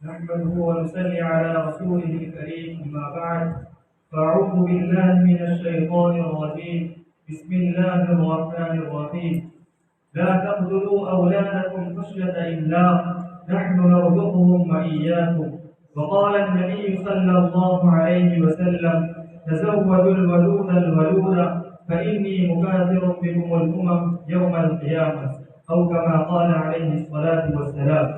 نحمده ونصلي على رسوله الكريم أما بعد فأعوذ بالله من الشيطان الرجيم بسم الله الرحمن الرحيم لا تقتلوا أولادكم خشية إملاق نحن نرزقهم وإياكم وقال النبي صلى الله عليه وسلم تزوجوا الولود الولود فإني مكاثر بكم الأمم يوم القيامة أو كما قال عليه الصلاة والسلام۔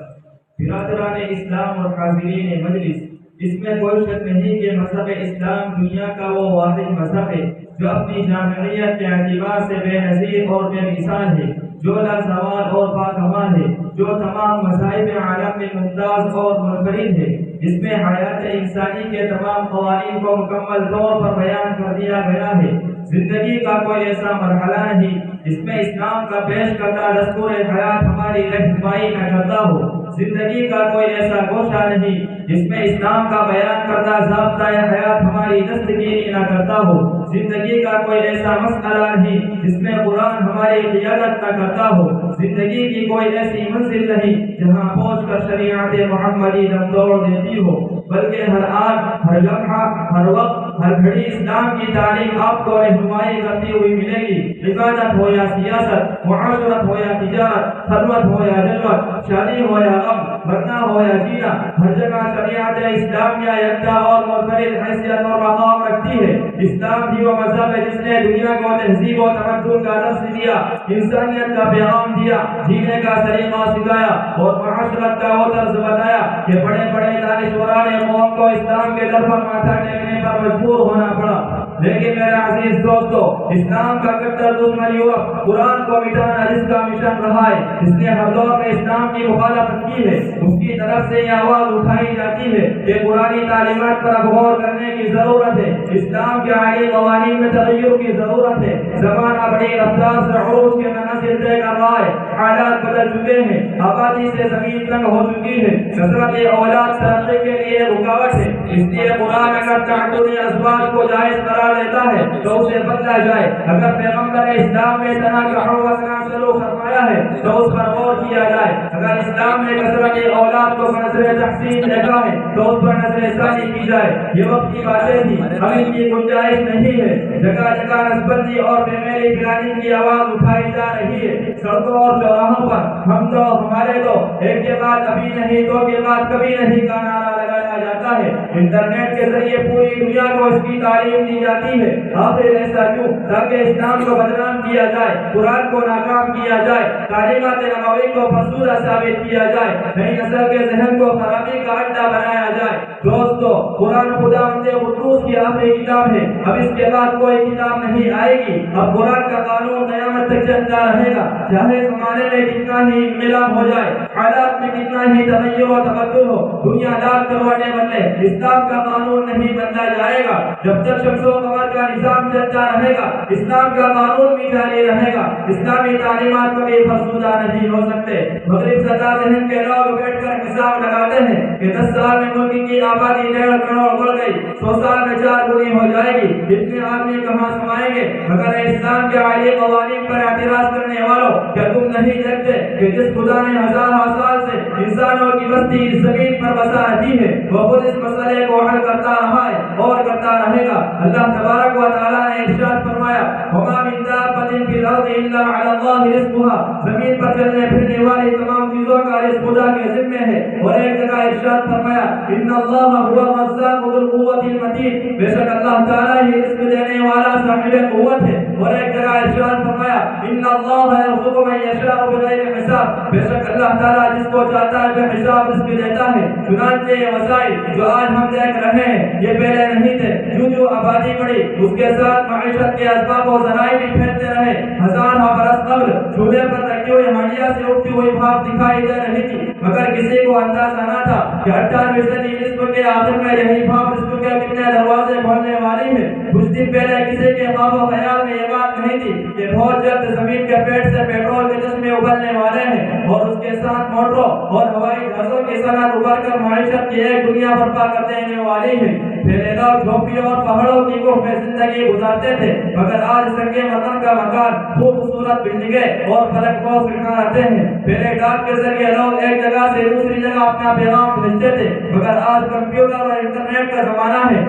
برادران اسلام اور حاضرین مجلس، اس میں کوئی شک نہیں کہ مذہب اسلام دنیا کا وہ واحد مذہب ہے جو اپنی جامعیت کے اعتبار سے بے نظیر اور بے مثال ہے، جو لازوال اور باکمال ہے، جو تمام مذاہب عالم میں ممتاز اور منفرد ہے۔ اس میں حیات انسانی کے تمام قوانین کو مکمل طور پر بیان کر دیا گیا ہے۔ زندگی کا کوئی ایسا مرحلہ نہیں جس میں اسلام کا پیش کردہ دستور حیات ہماری رہنمائی نہ کرتا ہو۔ زندگی کا کوئی ایسا گوشہ نہیں جس میں اسلام کا بیان کردہ ضابطۂ حیات ہماری دستگیری نہ کرتا ہو۔ زندگی کا کوئی ایسا مسئلہ نہیں جس میں قرآن ہماری قیادت نہ کرتا ہو۔ زندگی کی کوئی ایسی منزل نہیں جہاں پہنچ کر شریعت محمدی دم توڑ دیتی ہو، بلکہ ہر آن، ہر لمحہ، ہر وقت، ہر گھڑی اسلام کی تعلیم آپ کو رہنمائی کرتی ہوئی ملے گی۔ عبادت ہو یا سیاست، معاشرت ہو یا تجارت، ثروت ہو یا جلوت، شادی ہو یا غم، مرنا ہو یا جینا، ہر جگہ شریعت اسلامیہ یکتا اور منفرد حیثیت اور مقام رکھتی ہے۔ اسلام بھی وہ مذہب ہے جس نے دنیا کو تہذیب و تمدن کا درس دیا، انسانیت کا پیغام دیا، جینے کا طریقہ سکھایا اور معاشرت کا وہ طرز بتایا کہ بڑے بڑے دانشوران قوم کو اسلام کے در پر ماتھا ٹیکنے پر مجبور ہونا پڑا۔ لیکن میرے عزیز دوستو، اسلام کا کٹر دشمن یورپ قرآن کو مٹانا جس کا مشن رہا ہے، اس نے ہر دور میں اسلام کی مخالفت کی ہے۔ اس کی طرف سے یہ آواز اٹھائی جاتی ہے کہ قرآنی تعلیمات پر غور کرنے کی ضرورت ہے، اسلام کے عالی قوانین میں تغیر کی ضرورت ہے۔ زمانہ بڑی رفتار سے عروج کے منازل طے کر رہا ہے، حالات بدل چکے ہیں، آبادی سے زمین تنگ ہو چکی ہے، کثرت اولاد ترقی کے لیے رکاوٹ ہے۔ اس لیے قرآن اگر تعدد ازواج کو جائز قرار دیتا ہے تو اسے بدلا جائے۔ اگر پیغمبر اسلام نے تناکح و تناسل فرمایا ہے تو اس پر غور کیا جائے۔ اگر اسلام نے کثرت اولاد کو بنظر تحسین دیکھا ہے تو اس پر نظر ثانی کی جائے۔ یہ وقت کی باتیں تھی، اب ان کی گنجائش نہیں ہے۔ جگہ جگہ نسبندی اور فیملی پلاننگ کی آواز اٹھائی جا رہی ہے۔ سڑکوں اور چوراہوں پر ہم تو ہمارے تو، ایک کے بعد ابھی نہیں، دو کے بعد کبھی نہیں کا نعرہ لگایا جاتا ہے۔ انٹرنیٹ کے ذریعے پوری دنیا کو اس کی تعلیم دی جاتی ہے۔ آخر ایسا کیوں؟ تاکہ اسلام کو بدنام کیا جائے، قرآن کو ناکام کیا جائے، تعلیمات نبوی کو فرسودہ ثابت کیا جائے، نئی نسل کے ذہن کو خرابی کا اڈا بنایا جائے۔ دوستو، قرآن خداوند قدوس کی آخری کتاب ہے، اب اس کے بعد کوئی کتاب نہیں آئے گی۔ اب قرآن کا قانون قیامت تک چلتا رہے گا، چاہے زمانے میں کتنا ہی انقلاب ہو جائے، حالات میں کتنا ہی تغیر و تبدل ہو، دنیا لاکھ کروڑے بدلے، اسلام کا قانون نہیں بدلا جائے گا۔ جب تک شمس و قمر کا نظام چلتا رہے گا، اسلام کا قانون بھی جاری رہے گا۔ اسلامی تعلیمات کبھی فرسودہ نہیں ہو سکتے۔ مغرب سطح ذہن کے لوگ بیٹھ کر حساب لگاتے ہیں کہ 10 سال میں ملک کی آبادی 1.5 کروڑ بڑھ گئی، 100 سال میں 4 گنی ہو جائے گی، اتنے آدمی کہاں سمائیں گے؟ اگر اسلام کے عالی قوانین پر اعتراض کرنے والوں، کیا تم نہیں دیکھتے کہ جس خدا نے ہزاروں سال سے انسانوں کی بستی اس زمین پر بسا رکھی ہے، وہ خود اس مسئلے کو حل کرتا رہا ہے اور کرتا رہے گا۔ اللہ تبارک و تعالیٰ نے ارشاد فرمایا، وَمَا مِن دَابَّةٍ فِي الْأَرْضِ إِلَّا عَلَى اللَّهِ رِزْقُهَا، زمین پر چلنے پھرنے والی تمام چیزوں کا رزق خدا کے ذمے ہے۔ اور ایک جگہ ارشاد فرمایا، إِنَّ اللَّهَ هُوَ الرَّزَّاقُ ذُو الْقُوَّةِ الْمَتِينُ، بے شک اللہ تعالیٰ ہی رزق دینے والا صاحب قوت ہے۔ اور ایک جگہ ارشاد فرمایا، إِنَّ اللَّهَ يَرْزُقُ مَن يَشَاءُ بِغَيْرِ حِسَاب، بے شک اللہ تعالیٰ جس کو چاہتا ہے بے حساب رزق دیتا ہے۔ چنانچہ یہ وسائل جو آج ہم دیکھ رہے ہیں یہ پہلے نہیں تھے۔ جو آبادی بڑھی اس کے ساتھ معیشت کے اسباب و ذرائع بھی پھیلتے رہے۔ ہزاروں برس قبل چولہے پر رکھی ہوئی ہانڈیاں سے اٹھتی ہوئی بھاپ دکھائی دے رہی تھی، مگر کسی کو اندازہ نہ تھا کہ 18ویں صدی نصف کے آخر میں یہی بھاپ رزق کے کتنے دروازے کھولنے والی ہے۔ کچھ دن پہلے کسی کے خواب و خیال میں یہ بات نہیں تھی کہ بہت جلد زمین کے پیٹ سے پیٹرول کے چشمے ابلنے والے ہیں اور اس کے کے ساتھ موٹروں اور ہوائی جہازوں کی صنعت ابھر کر معیشت کی ایک دنیا برپا کر دینے والی ہے۔ پہلے لوگ جھوپڑیوں اور پہاڑوں کی کوہ میں زندگی گزارتے تھے، مگر آج سنگ مرمر کا مکان، خوبصورت بلڈنگیں اور فلک پوش رہتے ہیں۔ پہلے ڈاک کے ذریعے لوگ ایک جگہ سے دوسری جگہ اپنا پیغام بھیجتے تھے، مگر آج کمپیوٹر اور انٹرنیٹ کا زمانہ ہے۔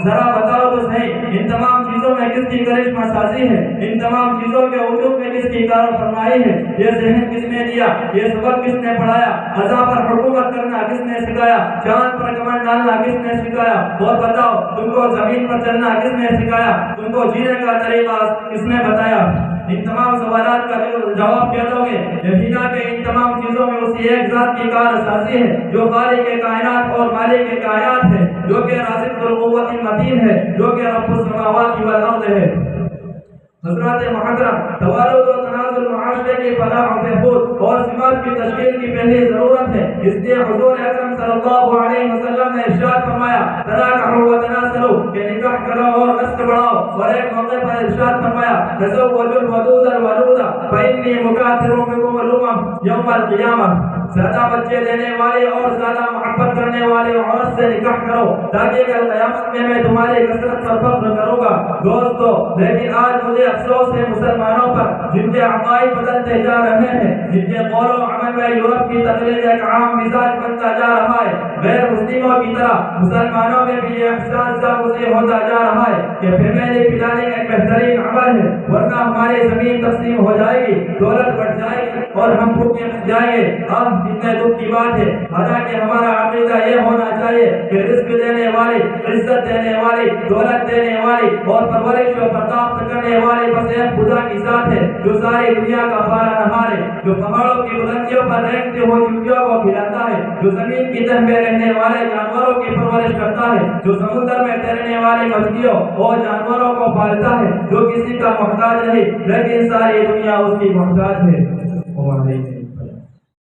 ذرا بتاؤ تو صحیح، ان تمام چیزوں میں کس کی کرشمہ سازی ہے؟ ان تمام چیزوں کے وجود میں کس کی کار فرمائی ہے؟ یہ ذہن کس نے دیا؟ یہ سبق کس نے پڑھایا؟ عزا پر حکومت کرنا کس نے سکھایا؟ چاند پر کمر ڈالنا کس نے سکھایا؟ اور بتاؤ، تم کو زمین پر چلنا کس نے سکھایا؟ تم کو جینے کا طریقہ کس نے بتایا؟ ان تمام سوالات کا جواب کیا دو گے؟ یقینا کہ ان تمام چیزوں میں اسی ایک ذات کی کار سازی ہے جو خالق کائنات اور مالک کائنات ہے، جو کہ رازق القوت المتین ہے، جو کہ رب السماوات والارض ہے۔ حضرات محترم، توالد و تنازل معاشرے کی فلاح و بہبود اور سماج کی تشکیل کی پہلی ضرورت ہے۔ اس لیے حضور اکرم صلی اللہ علیہ وسلم نے ارشاد فرمایا، تناکحوا وتناسلوا، کہ نکاح کرو اور نسل بڑھاؤ، اور ایک موقع پر ارشاد فرمایا، تزوجوا الودود الولود فإني مكاثر بكم الأمم يوم القیامہ۔ زیادہ بچے دینے والے اور زیادہ محبت کرنے والے عورت سے نکاح کرو تاکہ کل قیامت میں تمہاری کثرت پر فخر کروں گا۔ دوستو، لیکن آج مجھے افسوس ہے مسلمانوں پر، جن کے عقائد بدلتے جا رہے ہیں، جن کے قول و عمل میں یورپ کی تقلید ایک عام مزاج بنتا جا رہا ہے۔ غیر مسلموں کی طرح مسلمانوں میں بھی یہ احساس جاگزی ہوتا جا رہا ہے کہ فیملی پلاننگ ایک بہترین عمل ہے، ورنہ ہماری زمین تقسیم ہو جائے گی، دولت بڑھ جائے گی اور ہم بھوکے مر جائیں گے۔ اب اتنے دکھ کی بات ہے، حالانکہ ہمارا عقیدہ یہ ہونا چاہیے کہ رزق دینے والی، عزت دینے والی، دولت دینے والی اور پرورش و برداشت کرنے والی بس ایک خدا کی ذات ہے جو ساری دنیا کا پارا نہار ہے، جو پہاڑوں کی بلندیوں پر رینگتے ہوئے چڑیوں کو کھلاتا ہے، جو زمین کی تہ میں رہنے والے جانوروں کی پرورش کرتا ہے، جو سمندر میں تیرنے والی مچھلیوں اور جانوروں کو پالتا ہے، جو کسی کا محتاج نہیں لیکن ساری دنیا اس کی محتاج ہے۔